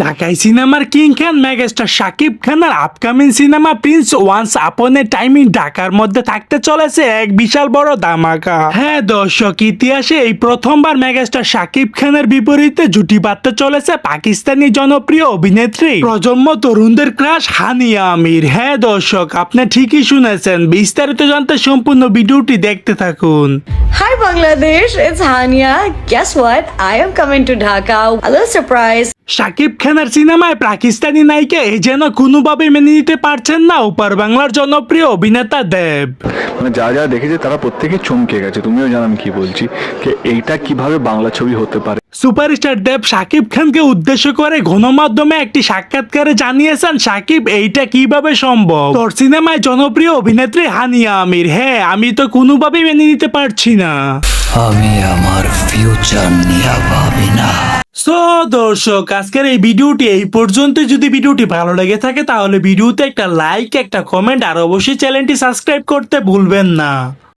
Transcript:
ঢাকাই সিনেমার কিং খান মেগাস্টার শাকিব খানের upcoming cinema Prince once upon এ টাইমিং ঢাকার মধ্যে থাকতে চলেছে এক বিশাল বড় ধামাকা। হ্যাঁ দর্শক, ইতিহাসে এই প্রথমবার মেগাস্টার শাকিব খানের বিপরীতে জুটি বাঁধতে চলেছে পাকিস্তানি জনপ্রিয় অভিনেত্রী প্রজন্ম তরুণদের ক্রাশ হানিয়া আমির। হ্যাঁ দর্শক, আপনি ঠিকই শুনেছেন, বিস্তারিত জানতে সম্পূর্ণ ভিডিওটি দেখতে থাকুন। Hi Bangladesh, it's Hania. Guess what? I am coming to Dhaka. A little surprise. Shakib খানের সিনেমায় পাকিস্তানি নায়িকা এই যেন কোনোভাবে মেনে নিতে পারছেন না ওপার বাংলার জনপ্রিয় অভিনেতা দেব। মানে যা যা দেখেছে তারা প্রত্যেকে চমকে গেছে। তুমিও জানো আমি কি বলছি, যে এইটা কিভাবে বাংলা ছবি হতে পারে। সুপারস্টার দেব শাকিব খানকে উদ্দেশ্য করে গণমাধ্যমে একটি সাক্ষাৎকারে জানিয়েছেন শাকিব এইটা কিভাবে সম্ভব, তোর সিনেমায় জনপ্রিয় অভিনেত্রী হানিয়া আমির। হ্যাঁ, আমি তো কোনোভাবেই মেনে নিতে পারছি না। আমি আমার ফিউচার নিয়ে ভাবি না। সো দর্শক, আজকের এই ভিডিওটি এই পর্যন্ত। যদি ভিডিওটি ভালো লেগে থাকে তাহলে ভিডিওতে একটা লাইক, একটা কমেন্ট আর অবশ্যই চ্যানেলটি সাবস্ক্রাইব করতে ভুলবেন না।